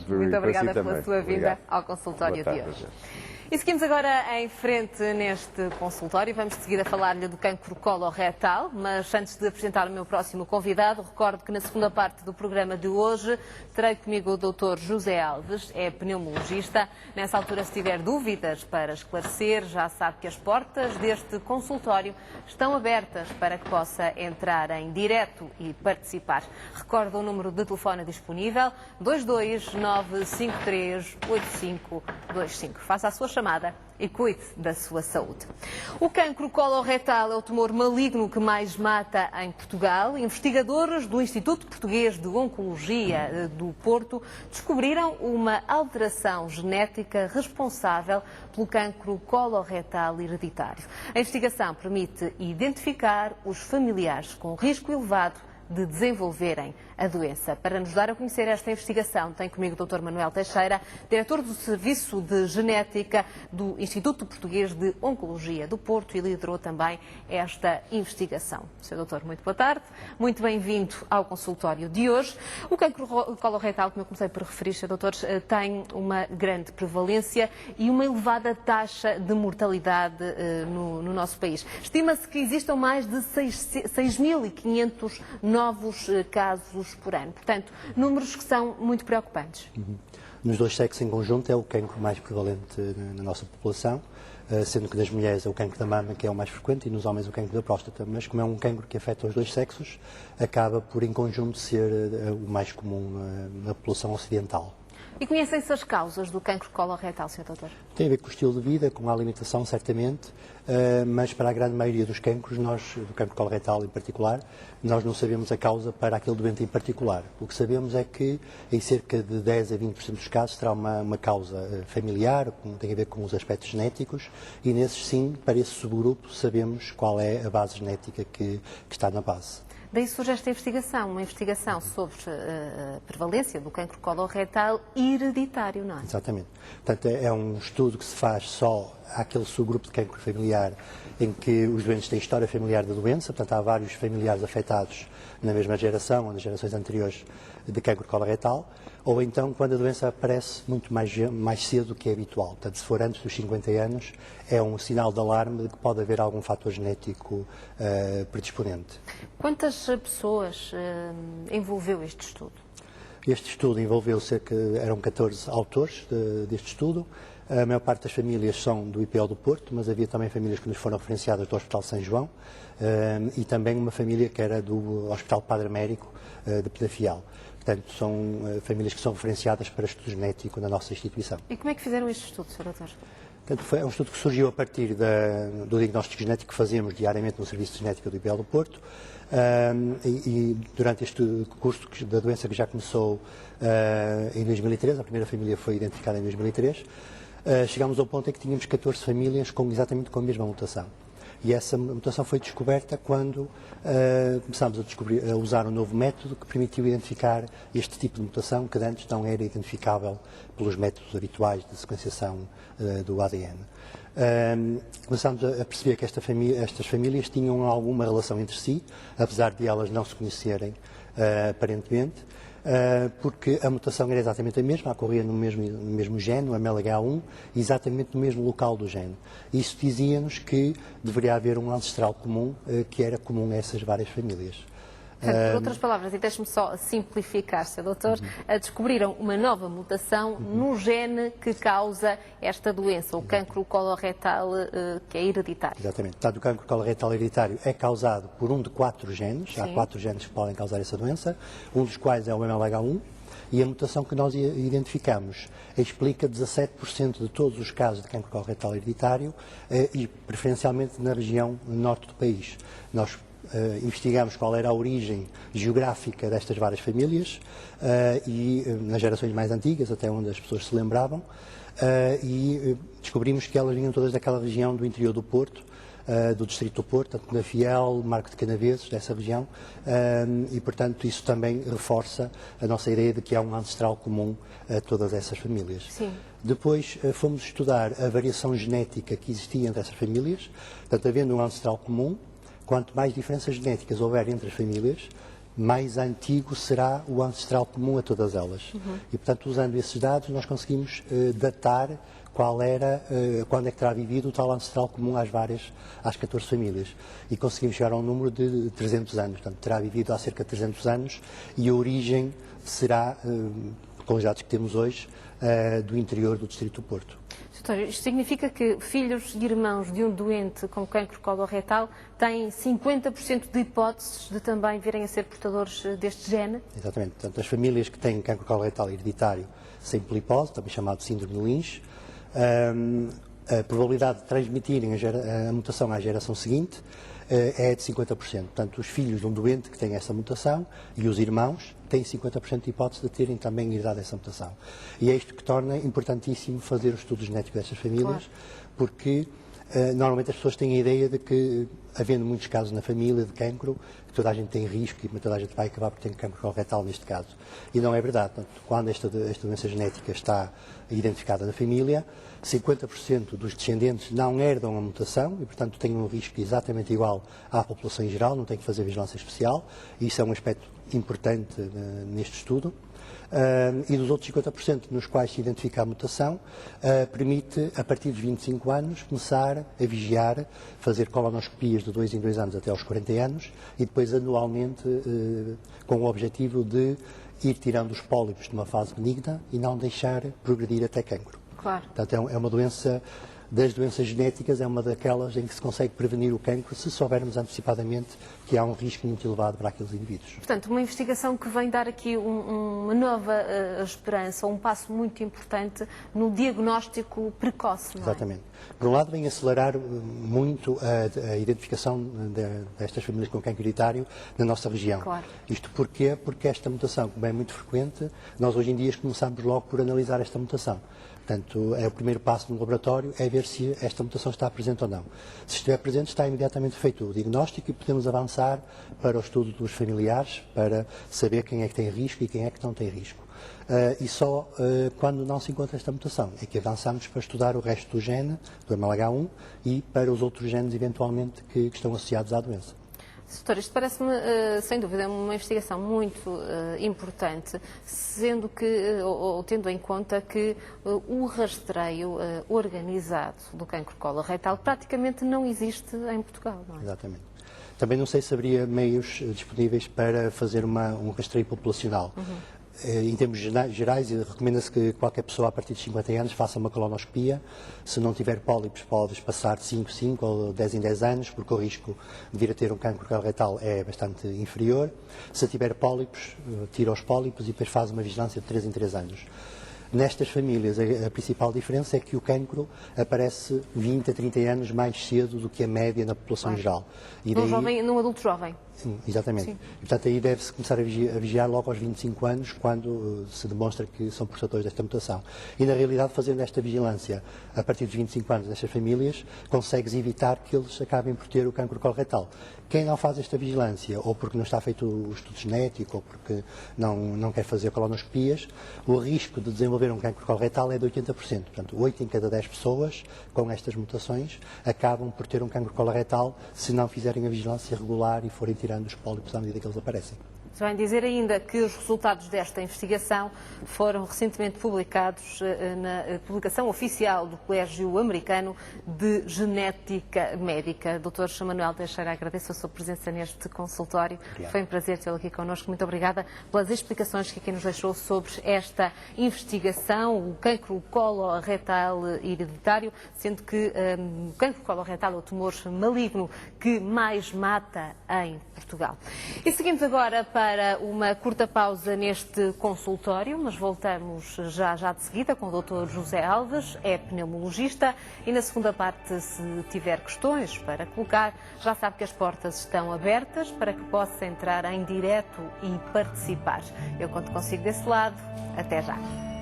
Muito obrigada pela sua vinda ao consultório de hoje. E seguimos agora em frente neste consultório. Vamos de seguida falar-lhe do cancro coloretal, mas antes de apresentar o meu próximo convidado, recordo que na segunda parte do programa de hoje terei comigo o Dr. José Alves, é pneumologista. Nessa altura, se tiver dúvidas para esclarecer, já sabe que as portas deste consultório estão abertas para que possa entrar em direto e participar. Recordo o número de telefone disponível, 229538525. Faça a sua chamada e cuide da sua saúde. O cancro coloretal é o tumor maligno que mais mata em Portugal. Investigadores do Instituto Português de Oncologia do Porto descobriram uma alteração genética responsável pelo cancro coloretal hereditário. A investigação permite identificar os familiares com risco elevado de desenvolverem a doença. Para nos dar a conhecer esta investigação, tem comigo o Dr. Manuel Teixeira, diretor do Serviço de Genética do Instituto Português de Oncologia do Porto, e liderou também esta investigação. Sr. Doutor, muito boa tarde, muito bem-vindo ao consultório de hoje. O cancro coloretal, como eu comecei por referir, Sr. Doutor, tem uma grande prevalência e uma elevada taxa de mortalidade no nosso país. Estima-se que existam mais de 6.500 novos casos por ano. Portanto, números que são muito preocupantes. Nos dois sexos em conjunto é o cancro mais prevalente na nossa população, sendo que nas mulheres é o cancro da mama que é o mais frequente e nos homens o cancro da próstata, mas como é um cancro que afeta os dois sexos, acaba por em conjunto ser o mais comum na população ocidental. E conhecem-se as causas do cancro coloretal, Sr. Doutor? Tem a ver com o estilo de vida, com a alimentação, certamente, mas para a grande maioria dos cancros, do cancro coloretal em particular, nós não sabemos a causa para aquele doente em particular. O que sabemos é que em cerca de 10 a 20% dos casos terá uma causa familiar, que tem a ver com os aspectos genéticos, e nesses sim, para esse subgrupo, sabemos qual é a base genética que está na base. Daí surge esta investigação, uma investigação sobre a prevalência do cancro coloretal hereditário, não é? Exatamente. Portanto, é um estudo que se faz só àquele subgrupo de cancro familiar em que os doentes têm história familiar da doença, portanto há vários familiares afetados na mesma geração ou nas gerações anteriores de cancro coloretal, ou então quando a doença aparece muito mais cedo do que é habitual. Portanto, se for antes dos 50 anos, é um sinal de alarme de que pode haver algum fator genético predisponente. Quantas pessoas envolveu este estudo? Este estudo envolveu eram 14 autores deste estudo. A maior parte das famílias são do IPO do Porto, mas havia também famílias que nos foram referenciadas do Hospital São João e também uma família que era do Hospital Padre Américo de Penafiel. Portanto, são famílias que são referenciadas para estudo genético na nossa instituição. E como é que fizeram este estudo, Sr. Doutor? Portanto, é um estudo que surgiu a partir do diagnóstico genético que fazemos diariamente no Serviço de Genética do IPL do Porto e durante este curso da doença que já começou em 2003, a primeira família foi identificada em 2003, chegámos ao ponto em que tínhamos 14 famílias exatamente com a mesma mutação. E essa mutação foi descoberta quando começámos a usar um novo método que permitiu identificar este tipo de mutação que antes não era identificável pelos métodos habituais de sequenciação do ADN. Começámos a perceber que estas famílias tinham alguma relação entre si, apesar de elas não se conhecerem aparentemente, porque a mutação era exatamente a mesma, ocorria no mesmo gene, o MLH1, exatamente no mesmo local do gene. Isso dizia-nos que deveria haver um ancestral comum, que era comum a essas várias famílias. Por outras palavras, e deixe-me só simplificar, Sr. Doutor, descobriram uma nova mutação no gene que causa esta doença, o cancro coloretal, que é hereditário. Exatamente. Portanto, o cancro coloretal hereditário é causado por um de 4 genes. Sim. Há 4 genes que podem causar essa doença, um dos quais é o MLH1, e a mutação que nós identificamos explica 17% de todos os casos de cancro coloretal hereditário e preferencialmente na região norte do país. Nós investigamos qual era a origem geográfica destas várias famílias e nas gerações mais antigas, até onde as pessoas se lembravam, e descobrimos que elas vinham todas daquela região do interior do Porto, do distrito do Porto, tanto Penafiel, Marco de Canaveses, dessa região, e portanto isso também reforça a nossa ideia de que há um ancestral comum a todas essas famílias. Sim. Depois fomos estudar a variação genética que existia entre essas famílias, portanto havendo um ancestral comum, quanto mais diferenças genéticas houver entre as famílias, mais antigo será o ancestral comum a todas elas. E, portanto, usando esses dados, nós conseguimos datar quando é que terá vivido o tal ancestral comum às 14 famílias. E conseguimos chegar a um número de 300 anos. Portanto, terá vivido há cerca de 300 anos e a origem será, com os dados que temos hoje, do interior do distrito do Porto. Doutor, isto significa que filhos e irmãos de um doente com cancro coloretal têm 50% de hipóteses de também virem a ser portadores deste gene? Exatamente. Portanto, as famílias que têm cancro coloretal hereditário sem polipose, também chamado síndrome de Lynch, a probabilidade de transmitirem a mutação à geração seguinte é de 50%. Portanto, os filhos de um doente que tem essa mutação e os irmãos têm 50% de hipótese de terem também herdado essa mutação. E é isto que torna importantíssimo fazer o estudo genético destas famílias, claro, porque normalmente as pessoas têm a ideia de que, havendo muitos casos na família de cancro, toda a gente tem risco e toda a gente vai acabar por ter cancro coloretal neste caso. E não é verdade. Portanto, quando esta doença genética está identificada na família, 50% dos descendentes não herdam a mutação e, portanto, têm um risco exatamente igual à população em geral, não têm que fazer vigilância especial. E isso é um aspecto importante neste estudo. E dos outros 50% nos quais se identifica a mutação, permite, a partir dos 25 anos, começar a vigiar, fazer colonoscopias de 2 em 2 anos até aos 40 anos e depois anualmente com o objetivo de ir tirando os pólipos de uma fase benigna e não deixar progredir até cancro. Claro. Portanto, é uma doença, das doenças genéticas, é uma daquelas em que se consegue prevenir o cancro se soubermos antecipadamente que há um risco muito elevado para aqueles indivíduos. Portanto, uma investigação que vem dar aqui uma nova esperança, um passo muito importante no diagnóstico precoce, não é? Exatamente. Por um lado, vem acelerar muito a identificação destas famílias com cancro hereditário na nossa região. Claro. Isto porquê? Porque esta mutação, como é muito frequente, nós hoje em dia começamos logo por analisar esta mutação. Portanto, é o primeiro passo no laboratório, é ver se esta mutação está presente ou não. Se estiver presente, está imediatamente feito o diagnóstico e podemos avançar para o estudo dos familiares, para saber quem é que tem risco e quem é que não tem risco. E só quando não se encontra esta mutação é que avançamos para estudar o resto do gene, do MLH1, e para os outros genes, eventualmente, que estão associados à doença. Doutor, isto parece-me, sem dúvida, uma investigação muito importante, sendo que, ou tendo em conta que o rastreio organizado do cancro coloretal praticamente não existe em Portugal, não é? Exatamente. Também não sei se haveria meios disponíveis para fazer um rastreio populacional. Em termos gerais, recomenda-se que qualquer pessoa a partir de 50 anos faça uma colonoscopia. Se não tiver pólipos, podes passar 5 ou 10 em 10 anos, porque o risco de vir a ter um cancro coloretal é bastante inferior. Se tiver pólipos, tira os pólipos e depois faz uma vigilância de 3 em 3 anos. Nestas famílias, a principal diferença é que o cancro aparece 20 a 30 anos mais cedo do que a média na população geral. E daí, num adulto jovem. Sim, exatamente. Sim. E, portanto, aí deve-se começar a vigiar logo aos 25 anos, quando se demonstra que são portadores desta mutação. E, na realidade, fazendo esta vigilância a partir dos 25 anos destas famílias, consegues evitar que eles acabem por ter o cancro coloretal. Quem não faz esta vigilância, ou porque não está feito o estudo genético, ou porque não quer fazer colonoscopias, o risco de desenvolver um cancro coloretal é de 80%. Portanto, 8 em cada 10 pessoas com estas mutações acabam por ter um cancro coloretal se não fizerem a vigilância regular e forem tirando os pólipos à medida que eles aparecem. Vem dizer ainda que os resultados desta investigação foram recentemente publicados na publicação oficial do Colégio Americano de Genética Médica. Dr. Manuel Teixeira, agradeço a sua presença neste consultório. Obrigado. Foi um prazer tê-lo aqui connosco. Muito obrigada pelas explicações que aqui nos deixou sobre esta investigação, o cancro coloretal hereditário, sendo que o cancro coloretal é o tumor maligno que mais mata em Portugal. E seguimos agora para uma curta pausa neste consultório, mas voltamos já de seguida com o Dr. José Alves, é pneumologista, e na segunda parte, se tiver questões para colocar, já sabe que as portas estão abertas para que possa entrar em direto e participar. Eu conto consigo desse lado. Até já.